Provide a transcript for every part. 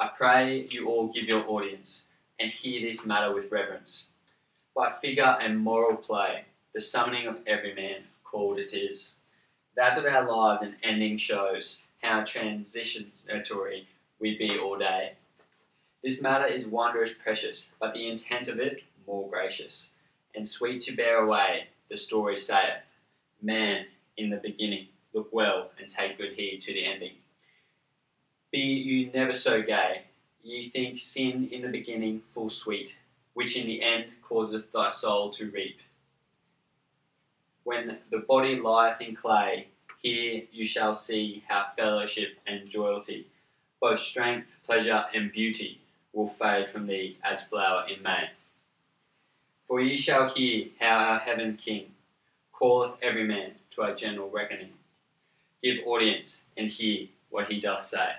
I pray you all give your audience, and hear this matter with reverence. By figure and moral play, the summoning of every man called it is. That of our lives and ending shows how transitory we be all day. This matter is wondrous precious, but the intent of it more gracious, and sweet to bear away, the story saith, man, in the beginning, look well and take good heed to the ending. Be you never so gay, ye think sin in the beginning full sweet, which in the end causeth thy soul to reap. When the body lieth in clay, here you shall see how fellowship and joyalty, both strength, pleasure, and beauty, will fade from thee as flower in May. For ye shall hear how our heaven King calleth every man to a general reckoning. Give audience and hear what he doth say.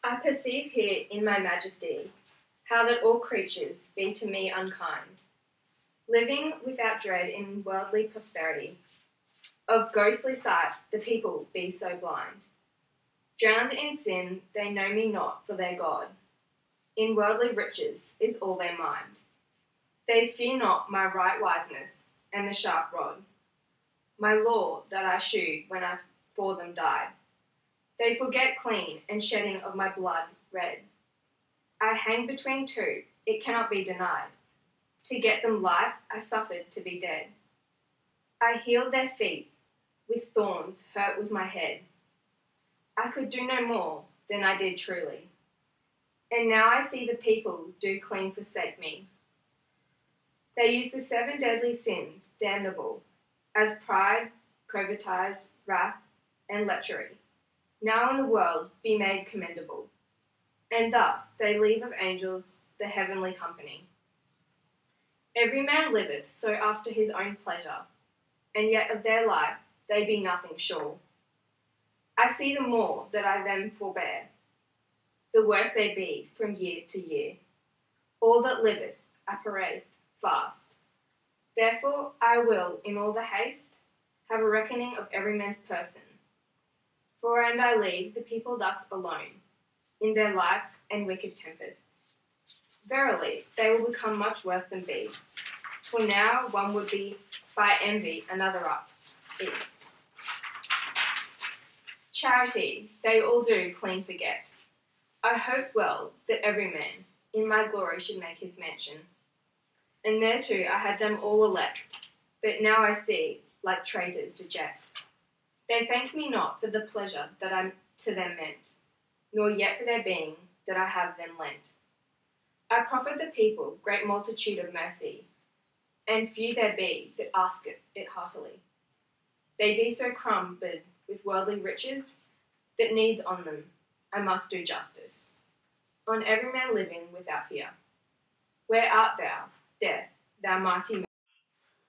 I perceive here in my majesty how that all creatures be to me unkind, living without dread in worldly prosperity. Of ghostly sight the people be so blind. Drowned in sin, they know me not for their God. In worldly riches is all their mind. They fear not my right wiseness and the sharp rod, my law that I shewed when I for them died. They forget clean and shedding of my blood red. I hang between two, it cannot be denied. To get them life, I suffered to be dead. I healed their feet, with thorns hurt was my head. I could do no more than I did truly. And now I see the people do clean forsake me. They use the 7 deadly sins, damnable, as pride, covetise, wrath, and lechery, now in the world be made commendable. And thus they leave of angels the heavenly company. Every man liveth so after his own pleasure, and yet of their life they be nothing sure. I see the more that I them forbear, the worse they be from year to year. All that liveth appareth fast. Therefore I will, in all the haste, have a reckoning of every man's person. For and I leave the people thus alone, in their life and wicked tempests. Verily, they will become much worse than beasts, for now one would be by envy another up east. Charity they all do clean forget. I hoped well that every man in my glory should make his mansion, and thereto I had them all elect, but now I see, like traitors, deject. They thank me not for the pleasure that I to them meant, nor yet for their being that I have them lent. I proffered the people great multitude of mercy, and few there be that ask it heartily. They be so cumbered with worldly riches, that needs on them I must do justice, on every man living without fear. Where art thou, death, thou mighty man?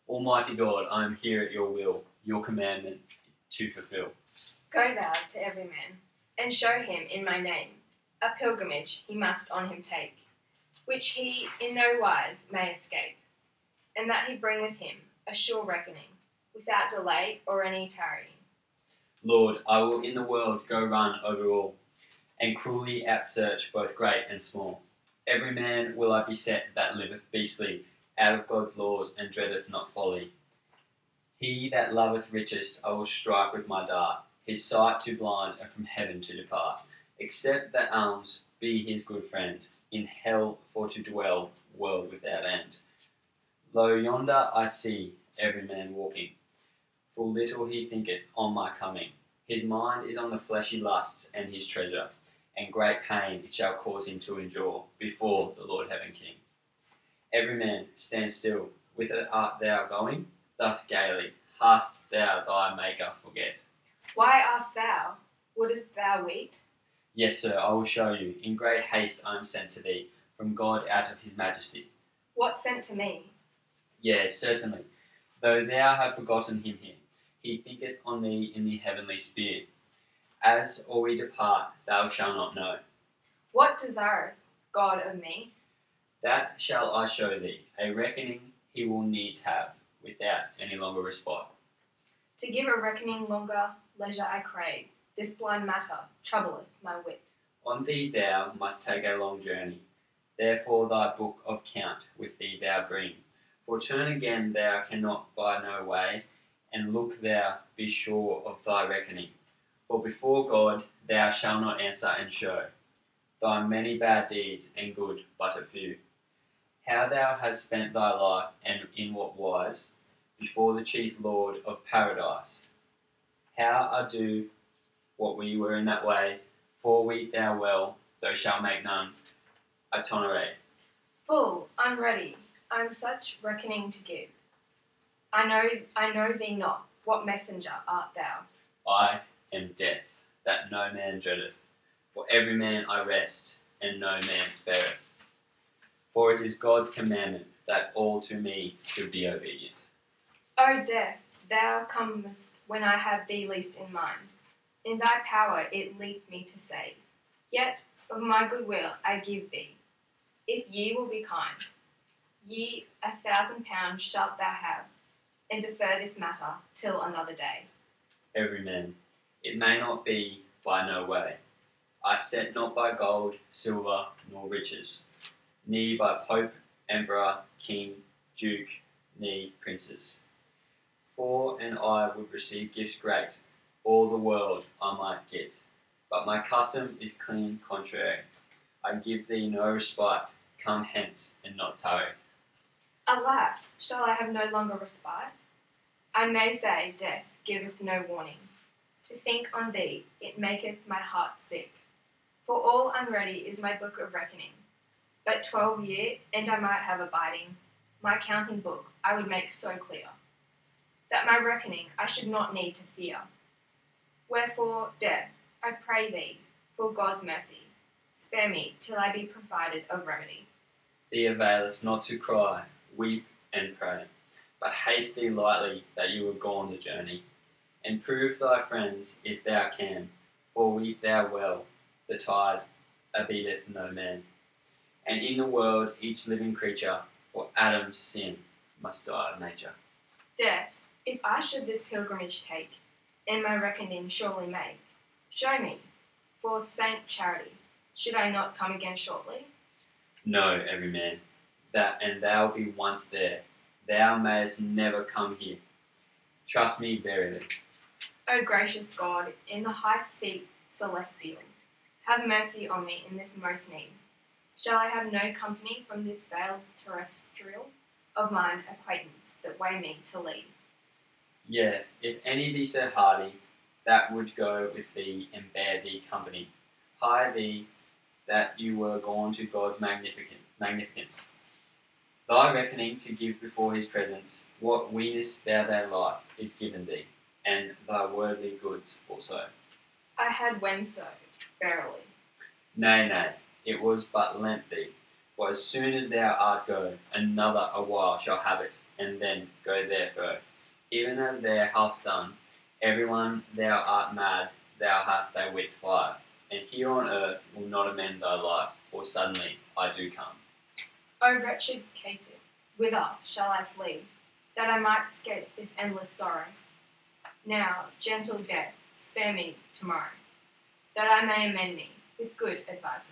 Almighty God, I am here at your will, your commandment to fulfill. Go thou to every man, and show him in my name a pilgrimage he must on him take, which he in no wise may escape, and that he bring with him a sure reckoning, without delay or any tarrying. Lord, I will in the world go run over all, and cruelly outsearch both great and small. Every man will I beset that liveth beastly, out of God's laws, and dreadeth not folly. He that loveth riches I will strike with my dart, his sight to blind and from heaven to depart, except that alms be his good friend, in hell for to dwell, world without end. Lo, yonder I see every man walking, full little he thinketh on my coming. His mind is on the fleshy lusts and his treasure, and great pain it shall cause him to endure before the Lord Heaven King. Every man stand still, whither art thou going? Thus gaily hast thou thy Maker forget. Why ask thou? Wouldst thou weet? Yes, sir, I will show you. In great haste I am sent to thee, from God out of his majesty. What sent to me? Yea, certainly. Though thou have forgotten him here, he thinketh on thee in the heavenly sphere. As or we depart, thou shalt not know. What desireth God of me? That shall I show thee, a reckoning he will needs have, without any longer respite. To give a reckoning longer leisure I crave, this blind matter troubleth my wit. On thee thou must take a long journey. Therefore thy book of count with thee thou bring. For turn again thou cannot by no way, and look thou be sure of thy reckoning. For before God thou shalt not answer and show thy many bad deeds and good but a few. How thou hast spent thy life and in what wise before the chief Lord of paradise. How I do what we were in that way, for weet thou well, thou shalt make none atonerate. Full, unready, I'm such reckoning to give. I know thee not. What messenger art thou? I am death, that no man dreadeth. For every man I rest, and no man spareth. For it is God's commandment that all to me should be obedient. O death, thou comest when I have thee least in mind. In thy power it leadeth me to save. Yet of my good will I give thee. If ye will be kind, ye 1,000 pounds shalt thou have, and defer this matter till another day. Everyman, it may not be by no way. I set not by gold, silver, nor riches, ne by pope, emperor, king, duke, ne princes. For and I would receive gifts great, all the world I might get. But my custom is clean contrary. I give thee no respite, come hence and not tarry. Alas, shall I have no longer respite? I may say death giveth no warning. To think on thee, it maketh my heart sick. For all unready is my book of reckoning. But 12 year, and I might have abiding, my counting book I would make so clear, that my reckoning I should not need to fear. Wherefore, death, I pray thee, for God's mercy, spare me till I be provided of remedy. Thee availeth not to cry, weep, and pray, but haste thee lightly that you are gone the journey, and prove thy friends if thou can, for weep thou well, the tide abeateth no man. And in the world each living creature, for Adam's sin, must die of nature. Death, if I should this pilgrimage take, and my reckoning surely make, show me, for Saint Charity, should I not come again shortly? No, every man, that and thou be once there, thou mayest never come here. Trust me verily. O gracious God, in the high seat celestial, have mercy on me in this most need. Shall I have no company from this veiled terrestrial of mine acquaintance that weigh me to leave? Yea, if any be so hardy, that would go with thee and bear thee company. Hie thee that you were gone to God's magnificence. Thy reckoning to give before his presence, what weenest thou thy life is given thee, and thy worldly goods also. I had when so, verily. Nay, nay, it was but lent thee. For as soon as thou art go, another a while shall have it, and then go therefore. Even as thou hast done, everyone thou art mad, thou hast thy wits 5, and here on earth will not amend thy life, for suddenly I do come. O wretched caitiff, whither shall I flee, that I might escape this endless sorrow? Now, gentle death, spare me tomorrow, that I may amend me with good advisement.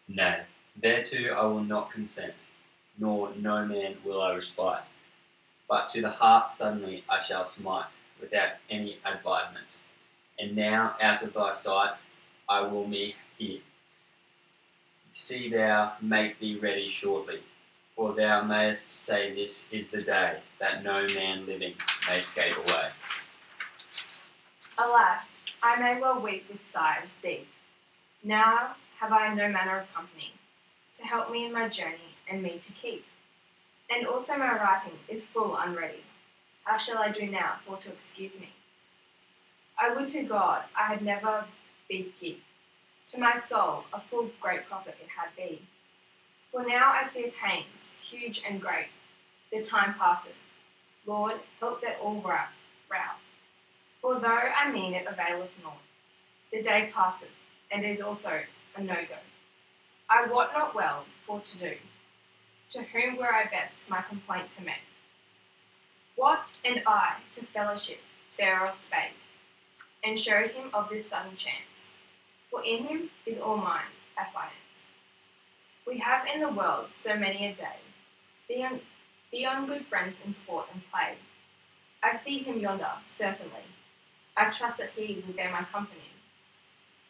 Nay, thereto I will not consent, nor no man will I respite. But to the heart suddenly I shall smite, without any advisement. And now out of thy sight I will me here. See thou make thee ready shortly, for thou mayest say this is the day, that no man living may escape away. Alas, I may well weep with sighs deep. Now have I no manner of company, to help me in my journey and me to keep. And also my writing is full unready. How shall I do now for to excuse me? I would to God I had never been keep. To my soul a full great profit it had been. For now I fear pains, huge and great. The time passeth. Lord, help that all rout. For though I mean it availeth naught, the day passeth, and is also a no-go. I wot not well for to do. To whom were I best my complaint to make? What and I to fellowship thereof spake, and showed him of this sudden chance. for in him is all mine affiance. We have in the world so many a day, be on good friends in sport and play. I see him yonder, certainly. I trust that he will bear my company.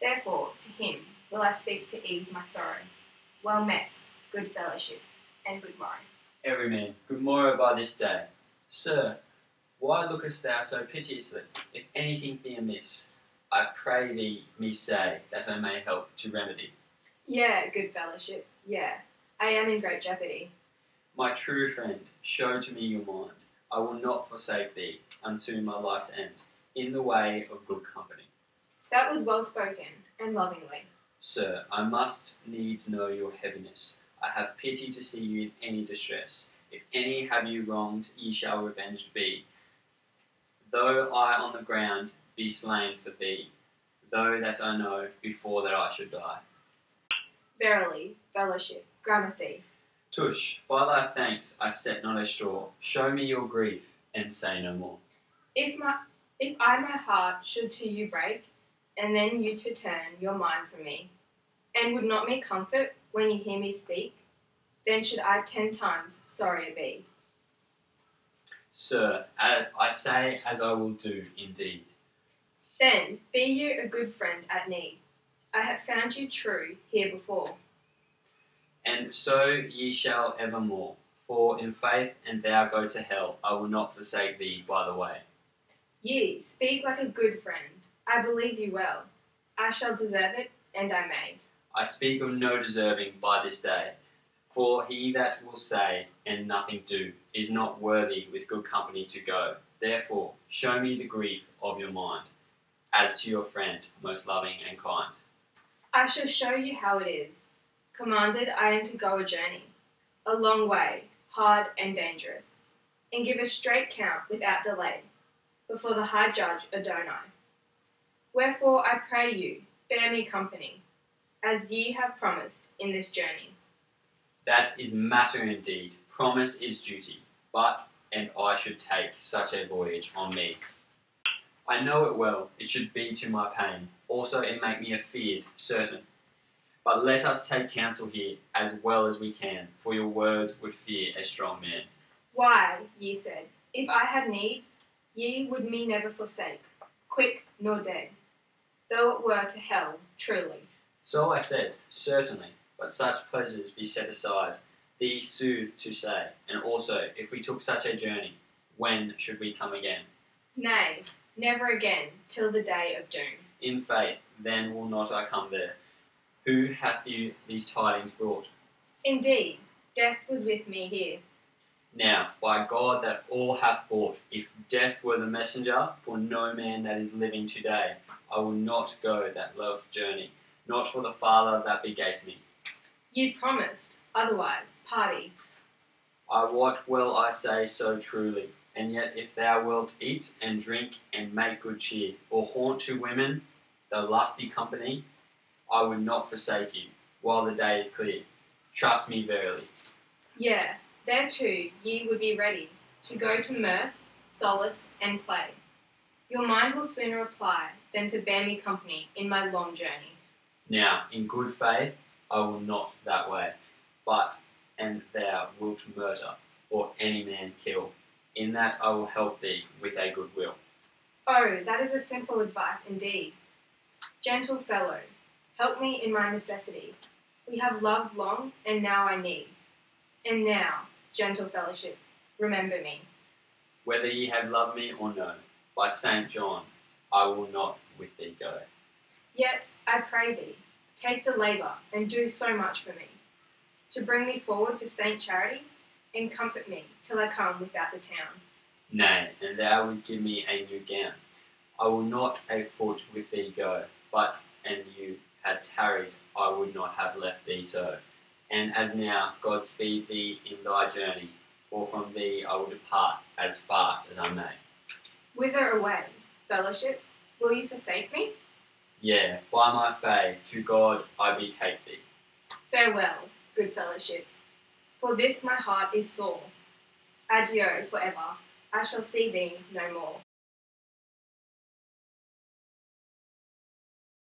Therefore, to him will I speak to ease my sorrow. Well met, good fellowship, and good morrow. Everyman, good morrow by this day. Sir, why lookest thou so piteously? If anything be amiss, I pray thee me say, that I may help to remedy. Yeah, good fellowship, yeah, I am in great jeopardy. My true friend, show to me your mind. I will not forsake thee unto my life's end, in the way of good company. That was well spoken, and lovingly. Sir, I must needs know your heaviness. I have pity to see you in any distress. If any have you wronged, ye shall revenged be. Though I on the ground be slain for thee, though that I know before that I should die. Verily, fellowship, gramercy. Tush, by thy thanks I set not a straw. Show me your grief, and say no more. If I my heart should to you break, and then you to turn your mind from me, and would not me comfort when you hear me speak, then should I 10 times sorrier be. Sir, I say as I will do indeed. Then be you a good friend at need. I have found you true here before. And so ye shall evermore. For in faith and thou go to hell, I will not forsake thee by the way. Ye speak like a good friend. I believe you well. I shall deserve it, and I may. I speak of no deserving by this day. For he that will say, and nothing do, is not worthy with good company to go. Therefore, show me the grief of your mind, as to your friend, most loving and kind. I shall show you how it is. Commanded I am to go a journey, a long way, hard and dangerous, and give a straight count without delay, before the high judge Adonai. Wherefore I pray you, bear me company, as ye have promised in this journey. That is matter indeed. Promise is duty. But, and I should take such a voyage on me. I know it well, it should be to my pain. Also it make me afeard, certain. But let us take counsel here, as well as we can, for your words would fear a strong man. Why, ye said, if I had need, ye would me never forsake, quick nor dead, though it were to hell, truly. So I said, certainly, but such pleasures be set aside, these soothe to say, and also, if we took such a journey, when should we come again? Nay, never again, till the day of doom. In faith, then will not I come there. Who hath you these tidings brought? Indeed, death was with me here. Now, by God that all hath bought, if death were the messenger, for no man that is living today, I will not go that love journey, not for the Father that begat me. You'd promised, otherwise, party. What will I say so truly? And yet if thou wilt eat and drink and make good cheer, or haunt to women the lusty company, I would not forsake you, while the day is clear. Trust me verily. Yea, thereto ye would be ready, to go to mirth, solace, and play. Your mind will sooner apply, than to bear me company in my long journey. Now, in good faith, I will not that way, but, and thou wilt murder, or any man kill, in that I will help thee with a good will. Oh, that is a simple advice indeed. Gentle fellow, help me in my necessity. We have loved long, and now I need. And now, gentle fellowship, remember me. Whether ye have loved me or no, by St. John, I will not with thee go. Yet, I pray thee, take the labour, and do so much for me, to bring me forward for Saint Charity, and comfort me till I come without the town. Nay, and thou wilt give me a new gown. I will not a foot with thee go, but, and you had tarried, I would not have left thee so. And as now, God speed thee in thy journey, for from thee I will depart as fast as I may. Whither away, fellowship? Will you forsake me? Yea, by my faith, to God I betake thee. Farewell, good fellowship. For this my heart is sore. Adieu for ever. I shall see thee no more.